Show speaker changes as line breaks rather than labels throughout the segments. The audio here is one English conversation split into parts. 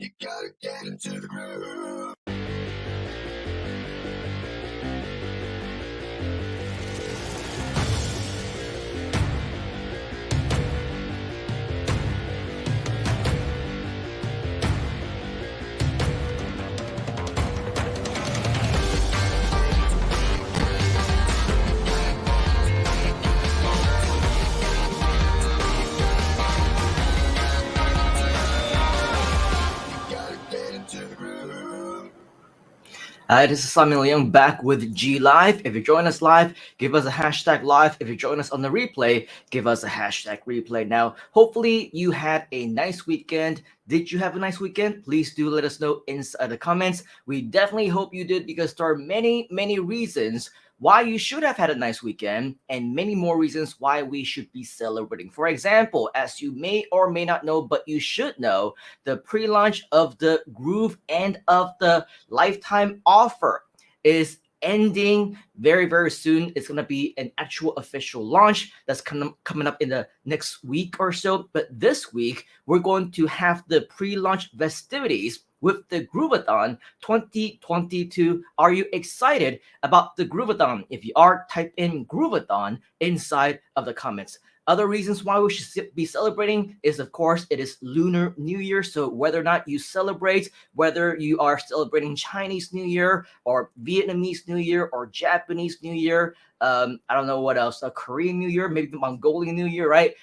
You gotta get into the groove.
Hi, this is Leung back with GLIVE. If you join us live, give us a hashtag live. If you join us on the replay, give us a hashtag replay. Now, hopefully you had a nice weekend. Did you have a nice weekend? Please do let us know inside the comments. We definitely hope you did, because there are many reasons why you should have had a nice weekend, and many more reasons why we should be celebrating. For example, as you may or may not know, but you should know, the pre-launch of the Groove and of the lifetime offer is ending very soon. It's going to be an actual official launch that's coming up in the next week or so. But this week, we're going to have the pre-launch festivities with the Groove-A-Thon 2022. Are you excited about the Groove-A-Thon? If you are, type in Groove-A-Thon inside of the comments. Other reasons why we should be celebrating is, of course, it is Lunar New Year. So whether or not you celebrate, whether you are celebrating Chinese New Year or Vietnamese New Year or Japanese New Year, I don't know what else, a Korean New Year, maybe the Mongolian New Year, right?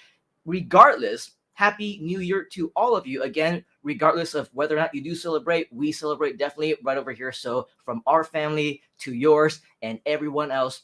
Regardless, Happy New Year to all of you. Again, regardless of whether or not you do celebrate, we celebrate definitely right over here. So from our family to yours and everyone else,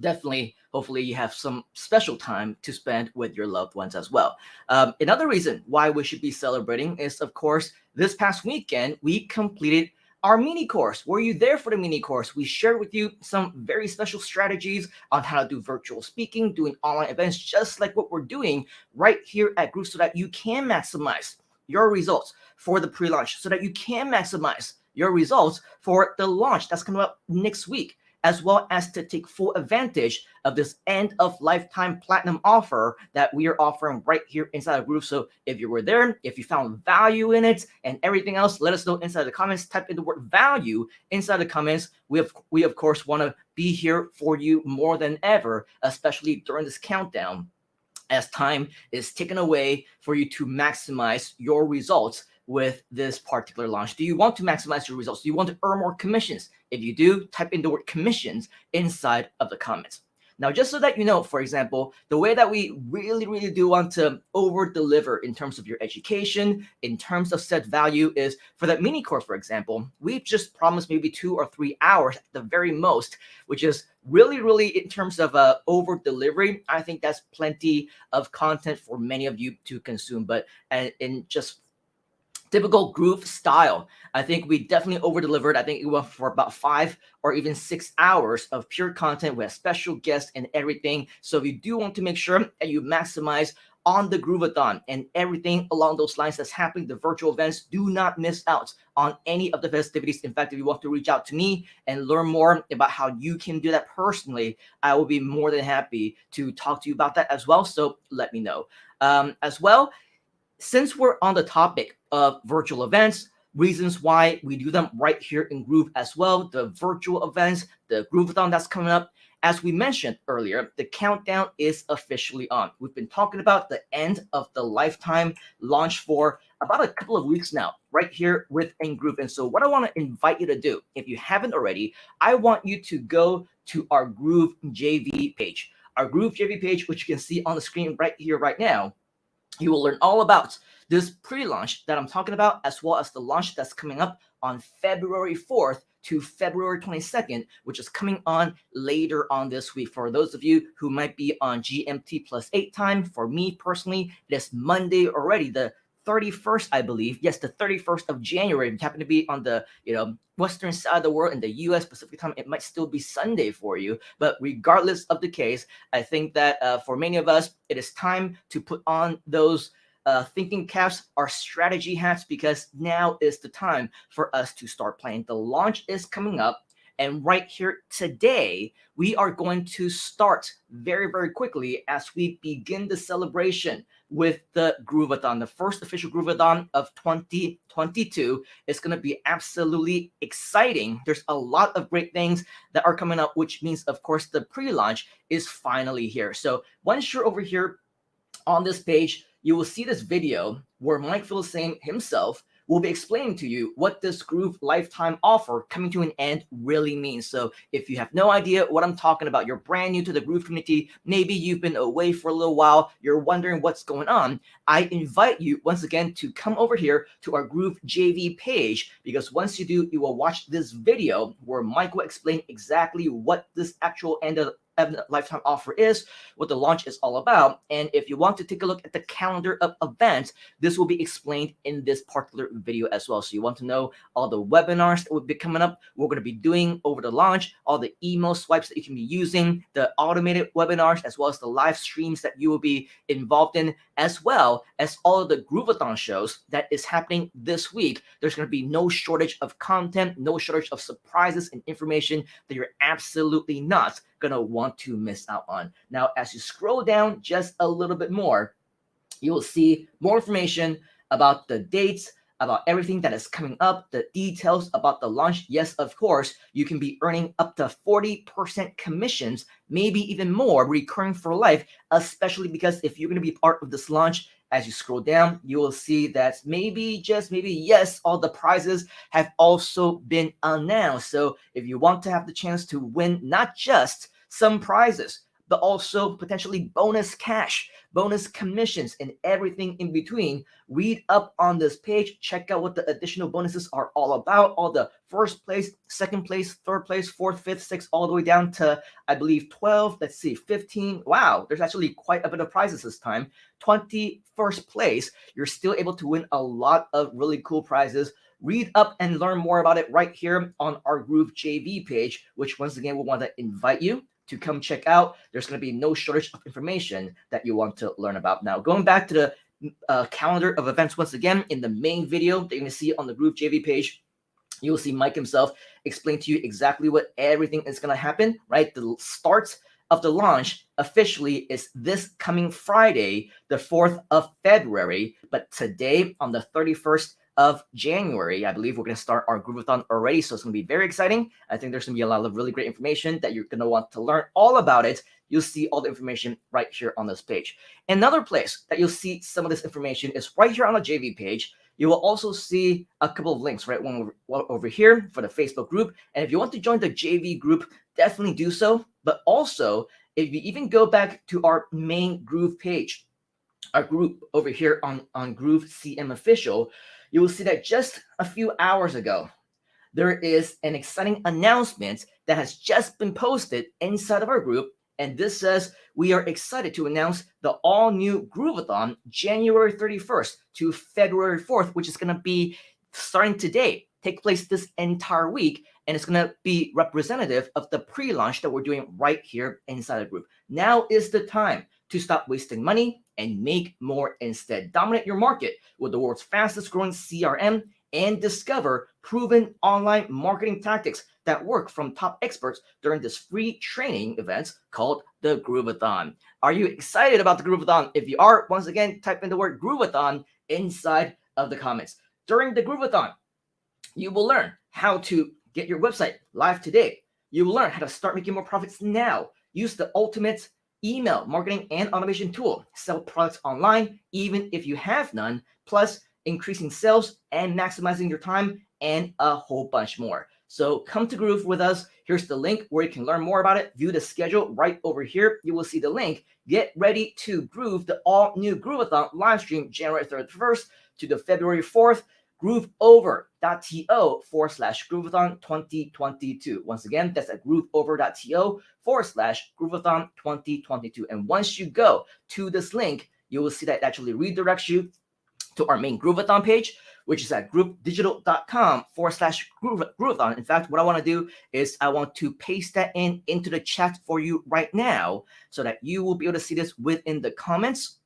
definitely, hopefully you have some special time to spend with your loved ones as well. Another reason why we should be celebrating is, of course, this past weekend we completed our mini course. Were you there for the mini course? We shared with you some very special strategies on how to do virtual speaking, doing online events, just like what we're doing right here at Groove, so that you can maximize your results for the pre-launch, so that you can maximize your results for the launch that's coming up next week, as well as to take full advantage of this end of lifetime platinum offer that we are offering right here inside of Groove. So if you were there, if you found value in it and everything else, let us know inside the comments. Type in the word value inside the comments. We of course want to be here for you more than ever, especially during this countdown, as time is taken away for you to maximize your results with this particular launch. Do you want to maximize your results? Do you want to earn more commissions? If you do, type in the word commissions inside of the comments. Now, just so that you know, for example, the way that we really do want to over deliver in terms of your education, in terms of set value, is for that mini course, for example, we've just promised maybe 2 or 3 hours at the very most, which is really in terms of over delivery. I think that's plenty of content for many of you to consume. But in just typical Groove style, I think we definitely over delivered. I think it went for about 5 or even 6 hours of pure content with special guests and everything. So if you do want to make sure that you maximize on the Groove-A-Thon and everything along those lines that's happening, the virtual events, do not miss out on any of the festivities. In fact, if you want to reach out to me and learn more about how you can do that personally, I will be more than happy to talk to you about that as well. So let me know. As well, since we're on the topic of virtual events, reasons why we do them right here in Groove as well, the virtual events, the Groove-A-Thon that's coming up. As we mentioned earlier, the countdown is officially on. We've been talking about the end of the lifetime launch for about a couple of weeks now, right here within Groove. And so what I want to invite you to do, if you haven't already, I want you to go to our Groove JV page. Our Groove JV page, which you can see on the screen right here, right now. You will learn all about this pre-launch that I'm talking about, as well as the launch that's coming up on February 4th to February 22nd, which is coming on later on this week. For those of you who might be on GMT +8 time, for me personally, it is Monday already, the 31st, I believe. Yes, the 31st of January. If you happen to be on the western side of the world in the US Pacific time, it might still be Sunday for you. But regardless of the case, I think that for many of us, it is time to put on those thinking caps, our strategy hats, because now is the time for us to start playing. The launch is coming up, And right here today, we are going to start very, very quickly as we begin the celebration with the Groove-A-Thon, the first official Groove-A-Thon of 2022. It's going to be absolutely exciting. There's a lot of great things that are coming up, which means, of course, the pre-launch is finally here. So once you're over here on this page, you will see this video where Mike Philistine himself will be explaining to you what this Groove lifetime offer coming to an end really means. So if you have no idea what I'm talking about, you're brand new to the Groove community, maybe you've been away for a little while, you're wondering what's going on, I invite you once again to come over here to our Groove JV page, because once you do, you will watch this video where Mike will explain exactly what this actual end of lifetime offer is, what the launch is all about. And if you want to take a look at the calendar of events, this will be explained in this particular video as well. So you want to know all the webinars that will be coming up, we're going to be doing over the launch, all the email swipes that you can be using, the automated webinars, as well as the live streams that you will be involved in, as well as all of the Groove-A-Thon shows that is happening this week. There's going to be no shortage of content, no shortage of surprises and information that you're absolutely not gonna want to miss out on. Now, as you scroll down just a little bit more, you will see more information about the dates, about everything that is coming up, the details about the launch. Yes, of course, you can be earning up to 40% commissions, maybe even more, recurring for life, especially because if you're going to be part of this launch, as you scroll down, you will see that maybe, just maybe, yes, all the prizes have also been announced. So if you want to have the chance to win not just some prizes, but also potentially bonus cash, bonus commissions, and everything in between, read up on this page, check out what the additional bonuses are all about, all the first place, second place, third place, fourth, fifth, sixth, all the way down to, I believe, 12, let's see, 15. Wow, there's actually quite a bit of prizes this time. 21st place, you're still able to win a lot of really cool prizes. Read up and learn more about it right here on our Groove JV page, which once again, we want to invite you to come check out. There's going to be no shortage of information that you want to learn about. Now, going back to the calendar of events, once again, in the main video that you're going to see on the Groove JV page, you'll see Mike himself explain to you exactly what everything is going to happen, right? The start of the launch officially is this coming Friday, the 4th of February. But today, on the 31st of January, I believe we're going to start our Groove-A-Thon already. So it's going to be very exciting. I think there's going to be a lot of really great information that you're going to want to learn all about it. You'll see all the information right here on this page. Another place that you'll see some of this information is right here on the JV page. You will also see a couple of links, right? One over here for the Facebook group. And if you want to join the JV group, definitely do so. But also, if you even go back to our main Groove page, our group over here on Groove CM Official, you will see that just a few hours ago, there is an exciting announcement that has just been posted inside of our group. And this says, we are excited to announce the all-new Groove-A-Thon January 31st to February 4th, which is going to be starting today, take place this entire week. And it's going to be representative of the pre-launch that we're doing right here inside the group. Now is the time to stop wasting money and make more instead. Dominate your market with the world's fastest growing CRM and discover proven online marketing tactics that work from top experts during this free training event called the Groove-A-Thon. Are you excited about the Groove-A-Thon? If you are, once again, type in the word Groove-A-Thon inside of the comments. During the Groove-A-Thon, you will learn how to get your website live today. You will learn how to start making more profits now. Use the ultimate email marketing and automation tool. Sell products online, even if you have none, plus increasing sales and maximizing your time, and a whole bunch more. So come to Groove with us. Here's the link where you can learn more about it. View the schedule right over here. You will see the link. Get ready to groove the all-new Groove-A-Thon live stream January 31st to the February 4th. grooveover.to/Groove-A-Thon 2022. Once again, that's at grooveover.to/Groove-A-Thon 2022. And once you go to this link, you will see that it actually redirects you to our main Groove-A-Thon page, which is at groupdigital.com/Groove-A-Thon. In fact, what I want to do is I want to paste that into the chat for you right now so that you will be able to see this within the comments.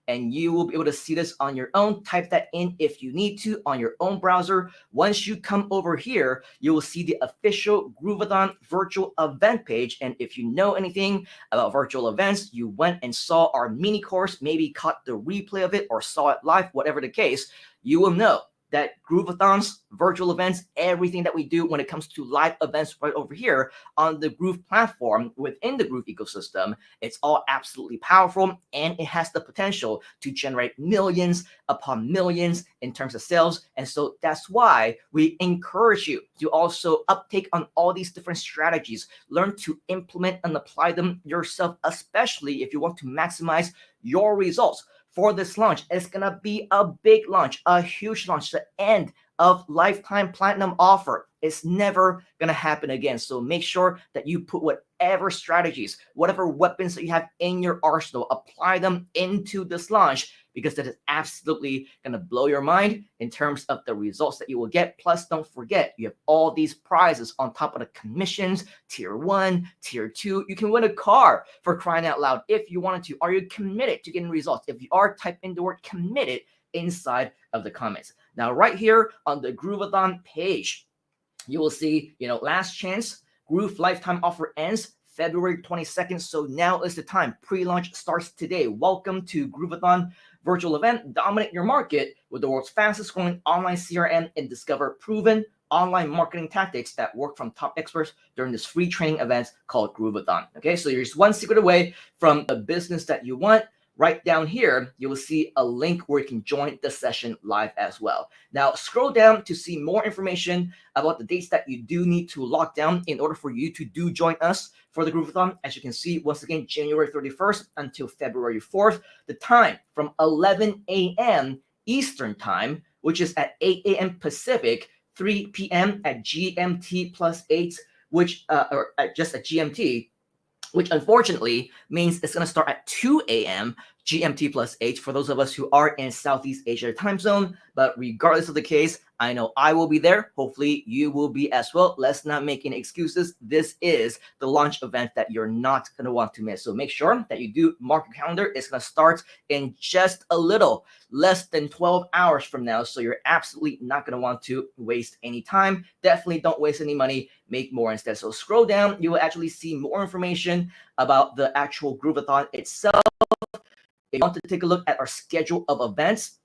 and you will be able to see this on your own. Type that in if you need to on your own browser. Once you come over here, you will see the official Groove-A-Thon virtual event page. And if you know anything about virtual events, you went and saw our mini course, maybe caught the replay of it or saw it live, whatever the case, you will know that Groove-A-Thons, virtual events, everything that we do when it comes to live events right over here on the Groove platform within the Groove ecosystem, it's all absolutely powerful, and it has the potential to generate millions upon millions in terms of sales. And so that's why we encourage you to also uptake on all these different strategies, learn to implement and apply them yourself, especially if you want to maximize your results. For this launch, it's gonna be a big launch, a huge launch, the end of lifetime platinum offer. It's never gonna happen again. So make sure that you put whatever strategies, whatever weapons that you have in your arsenal, apply them into this launch, because that is absolutely gonna blow your mind in terms of the results that you will get. Plus, don't forget, you have all these prizes on top of the commissions, tier 1, tier 2. You can win a car, for crying out loud, if you wanted to. Are you committed to getting results? If you are, type in the word committed inside of the comments. Now, right here on the Groove-A-Thon page, you will see, last chance, Groove lifetime offer ends February 22nd. So now is the time. Pre-launch starts today. Welcome to Groove-A-Thon virtual event. Dominate your market with the world's fastest growing online CRM and discover proven online marketing tactics that work from top experts during this free training event called Groove-A-Thon. Okay, so you're just one secret away from a business that you want. Right down here, you will see a link where you can join the session live as well. Now, scroll down to see more information about the dates that you do need to lock down in order for you to do join us for the Groove-A-Thon. As you can see, once again, January 31st until February 4th. The time from 11 a.m. Eastern time, which is at 8 a.m. Pacific, 3 p.m. at GMT plus 8, or just at GMT, which unfortunately means it's going to start at 2 a.m. GMT plus 8 for those of us who are in Southeast Asia time zone. But regardless of the case, I know I will be there. Hopefully you will be as well. Let's not make any excuses. This is the launch event that you're not going to want to miss. So make sure that you do mark your calendar. It's going to start in just a little less than 12 hours from now. So you're absolutely not going to want to waste any time. Definitely don't waste any money. Make more instead. So scroll down. You will actually see more information about the actual Groove-A-Thon itself. If you want to take a look at our schedule of events,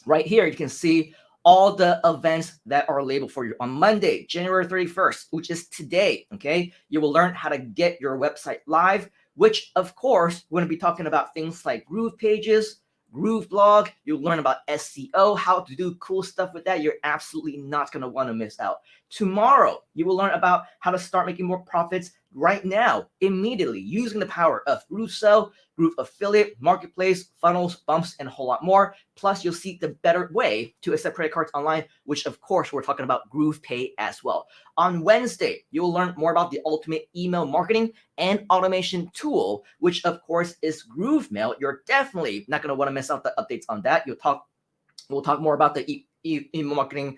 right here, you can see all the events that are labeled for you. On Monday, January 31st, which is today, okay, you will learn how to get your website live, which, of course, we're going to be talking about things like Groove pages, Groove blog. You'll learn about SEO, how to do cool stuff with that. You're absolutely not going to want to miss out. Tomorrow, you will learn about how to start making more profits right now, immediately, using the power of Groove Sell, Groove Affiliate, Marketplace, funnels, bumps, and a whole lot more. Plus, you'll see the better way to accept credit cards online, which, of course, we're talking about Groove Pay as well. On Wednesday, you'll learn more about the ultimate email marketing and automation tool, which, of course, is Groove Mail. You're definitely not going to want to miss out the updates on that. We'll talk more about the email marketing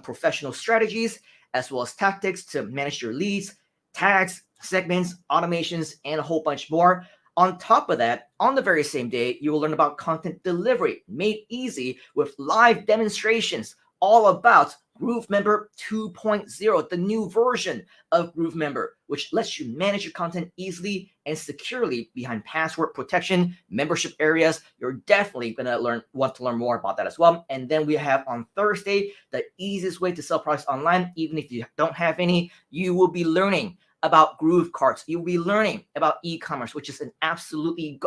professional strategies, as well as tactics to manage your leads, tags, segments, automations, and a whole bunch more. On top of that, on the very same day, you will learn about content delivery made easy with live demonstrations, all about Groove Member 2.0, the new version of Groove Member, which lets you manage your content easily and securely behind password protection, membership areas. You're definitely going to want to learn more about that as well. And then we have on Thursday, the easiest way to sell products online, even if you don't have any. You will be learning about Groove carts. You'll be learning about e-commerce, which is an absolute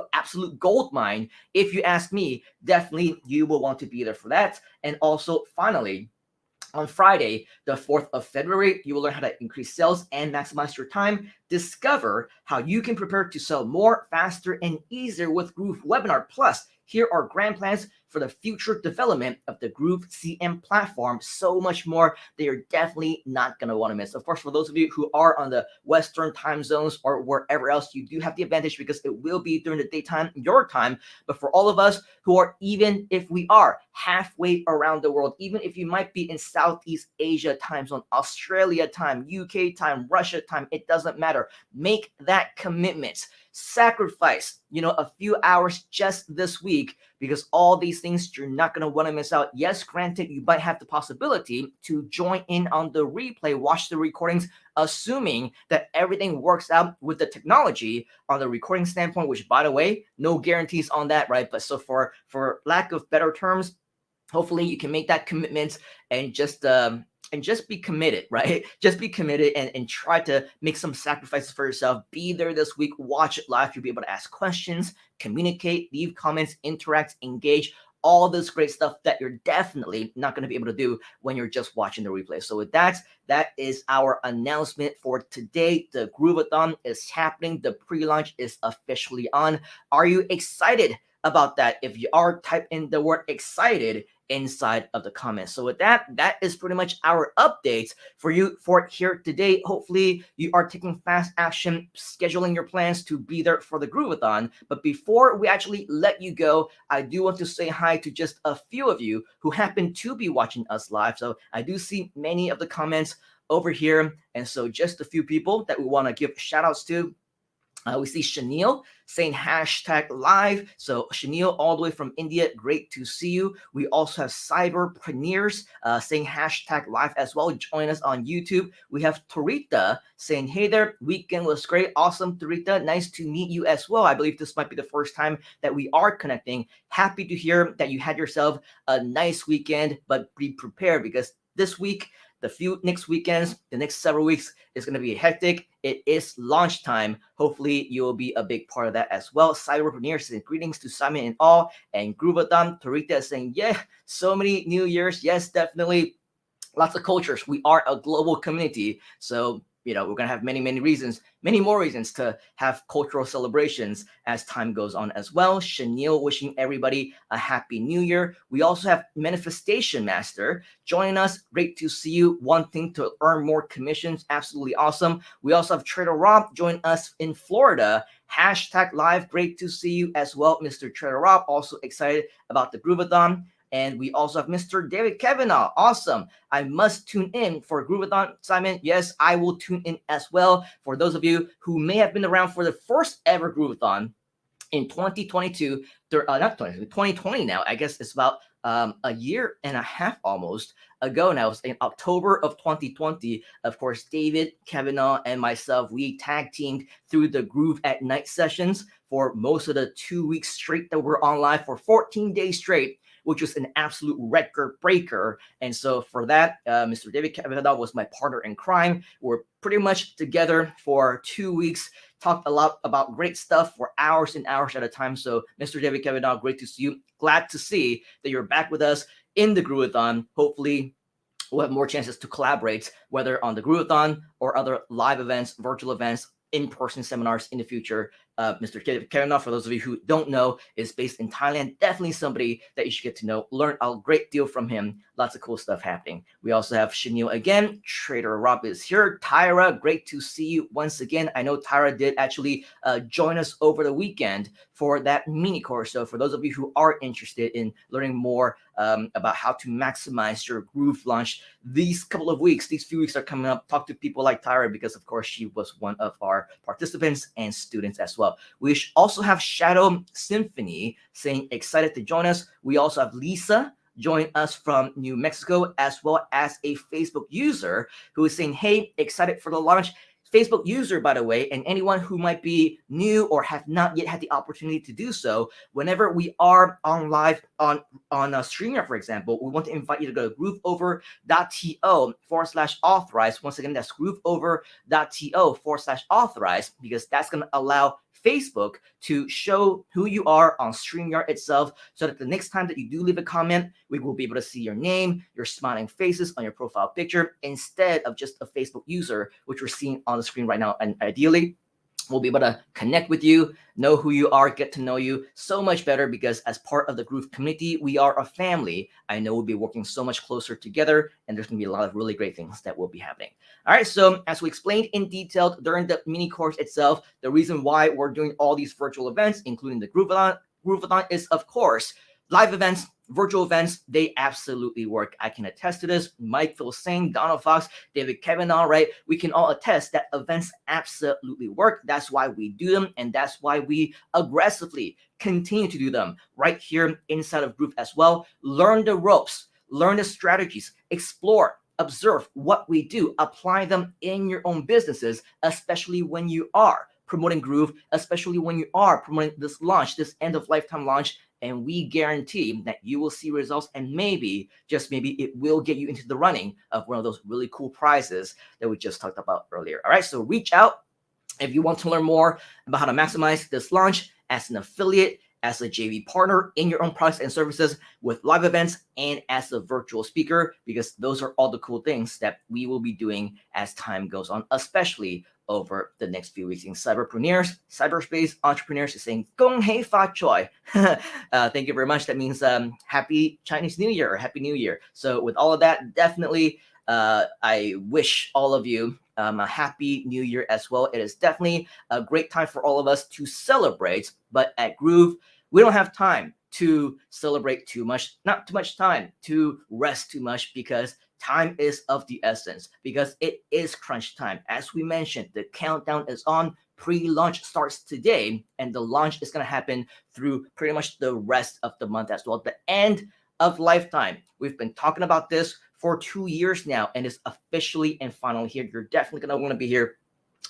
gold mine. If you ask me, definitely you will want to be there for that. And also, finally, on Friday, the 4th of February, you will learn how to increase sales and maximize your time. Discover how you can prepare to sell more, faster, and easier with Groove Webinar. Plus, here are grand plans for the future development of the Groove CM platform. So much more that you're definitely not going to want to miss. Of course, for those of you who are on the Western time zones or wherever else, you do have the advantage because it will be during the daytime, your time. But for all of us who are, even if we are halfway around the world, even if you might be in Southeast Asia time zone, Australia time, UK time, Russia time, it doesn't matter. Make that commitment. Sacrifice, a few hours just this week because all these things you're not going to want to miss out. Yes, granted, you might have the possibility to join in on the replay, watch the recordings, assuming that everything works out with the technology on the recording standpoint, which, by the way, no guarantees on that, right? But so for lack of better terms, hopefully you can make that commitment and just be committed, right? Just be committed and try to make some sacrifices for yourself. Be there this week, watch it live. You'll be able to ask questions, communicate, leave comments, interact, engage, all this great stuff that you're definitely not going to be able to do when you're just watching the replay. So with that is our announcement for today. The Groove-A-Thon is happening. The pre-launch is officially on. Are you excited about that? If you are, type in the word excited inside of the comments. So with that is pretty much our updates for you for here today. Hopefully you are taking fast action, scheduling your plans to be there for the Groove-A-Thon. But before we actually let you go, I do want to say hi to just a few of you who happen to be watching us live. So I do see many of the comments over here, and so just a few people that we want to give shout outs to. We see Chanel saying #live. So Chanel all the way from India, great to see you. We also have Cyberpreneurs saying #live as well. Join us on YouTube. We have Torita saying, hey there, weekend was great. Awesome, Torita. Nice to meet you as well. I believe this might be the first time that we are connecting. Happy to hear that you had yourself a nice weekend, but be prepared because this week, the few next weekends, the next several weeks is going to be hectic. It is launch time. Hopefully, you'll be a big part of that as well. Cyberpreneur saying greetings to Simon and all. And Groove-A-Thon, Torita is saying, yeah, so many New Year's. Yes, definitely. Lots of cultures. We are a global community. So, we're going to have many more reasons to have cultural celebrations as time goes on as well. Chanel wishing everybody a happy new year. We also have Manifestation Master joining us. Great to see you. Wanting to earn more commissions. Absolutely awesome. We also have Trader Rob joining us in Florida. #live. Great to see you as well, Mr. Trader Rob. Also excited about the Groove-A-Thon. And we also have Mr. David Kavanaugh. Awesome. I must tune in for Groove-A-Thon, Simon. Yes, I will tune in as well. For those of you who may have been around for the first ever Groove-A-Thon in 2022, 2020 now. I guess it's about a year and a half almost ago now. It was in October of 2020. Of course, David Kavanaugh and myself, we tag teamed through the Groove at Night sessions for most of the 2 weeks straight that we're on live for 14 days straight, which was an absolute record breaker. And so for that, Mr. David Kavanaugh was my partner in crime. We're pretty much together for 2 weeks, talked a lot about great stuff for hours and hours at a time. So Mr. David Kavanaugh, great to see you. Glad to see that you're back with us in the Groove-A-Thon. Hopefully we'll have more chances to collaborate, whether on the Groove-A-Thon or other live events, virtual events, in-person seminars in the future. Mr. Kavanaugh, for those of you who don't know, is based in Thailand. Definitely somebody that you should get to know. Learn a great deal from him. Lots of cool stuff happening. We also have Chanel again. Trader Rob is here. Tyra, great to see you once again. I know Tyra did actually join us over the weekend for that mini course. So for those of you who are interested in learning more about how to maximize your Groove launch, these couple of weeks, these few weeks are coming up. Talk to people like Tyra because, of course, she was one of our participants and students as well. We also have Shadow Symphony saying excited to join us. We also have Lisa join us from New Mexico, as well as a Facebook user who is saying, hey, excited for the launch. Facebook user, by the way, and anyone who might be new or have not yet had the opportunity to do so, whenever we are on live on StreamYard, for example, we want to invite you to go to grooveover.to/authorize. Once again, that's grooveover.to/authorize, because that's going to allow Facebook to show who you are on StreamYard itself, so that the next time that you do leave a comment, we will be able to see your name, your smiling faces on your profile picture, instead of just a Facebook user, which we're seeing on the screen right now. And ideally, we'll be able to connect with you, know who you are, get to know you so much better, because as part of the Groove community, we are a family. I know we'll be working so much closer together, and there's going to be a lot of really great things that will be happening. All right, so as we explained in detail during the mini course itself, the reason why we're doing all these virtual events, including the Groove-A-Thon is, of course, live events, virtual events, they absolutely work. I can attest to this. Mike, Phil Singh, Donald Fox, David Kavanaugh, right? We can all attest that events absolutely work. That's why we do them, and that's why we aggressively continue to do them right here inside of Groove as well. Learn the ropes, learn the strategies, explore, observe what we do, apply them in your own businesses, especially when you are promoting Groove, especially when you are promoting this launch, this end of lifetime launch. And we guarantee that you will see results, and maybe, just maybe, it will get you into the running of one of those really cool prizes that we just talked about earlier. All right, so reach out if you want to learn more about how to maximize this launch as an affiliate, as a JV partner in your own products and services with live events, and as a virtual speaker, because those are all the cool things that we will be doing as time goes on, especially over the next few weeks in cyberpreneurs, cyberspace entrepreneurs is saying "Gong Hei Fa Choi." Thank you very much. That means Happy Chinese New Year or Happy New Year. So with all of that, definitely I wish all of you a happy new year as well. It is definitely a great time for all of us to celebrate, but at Groove, we don't have time to celebrate too much, not too much time to rest too much, because time is of the essence, because it is crunch time. As we mentioned, the countdown is on. Pre-launch starts today, and the launch is going to happen through pretty much the rest of the month as well. The end of lifetime. We've been talking about this for 2 years now, and it's officially and finally here. You're definitely going to want to be here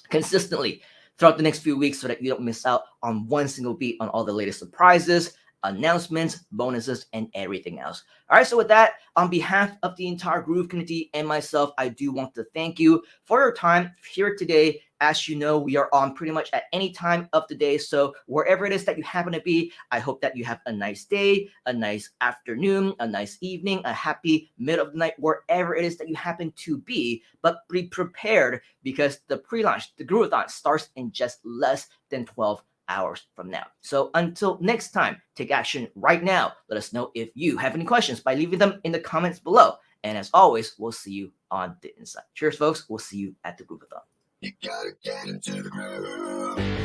consistently throughout the next few weeks so that you don't miss out on one single beat on all the latest surprises, announcements, bonuses, and everything else. All right, so with that, on behalf of the entire Groove community and myself, I do want to thank you for your time here today. As you know, we are on pretty much at any time of the day. So wherever it is that you happen to be, I hope that you have a nice day, a nice afternoon, a nice evening, a happy middle of the night, wherever it is that you happen to be. But be prepared, because the pre-launch, the Groove-A-Thon, starts in just less than 12 hours from now. So until next time, take action right now. Let us know if you have any questions by leaving them in the comments below. And as always, we'll see you on the inside. Cheers, folks. We'll see you at the Groove-A-Thon.
You gotta get into the groove.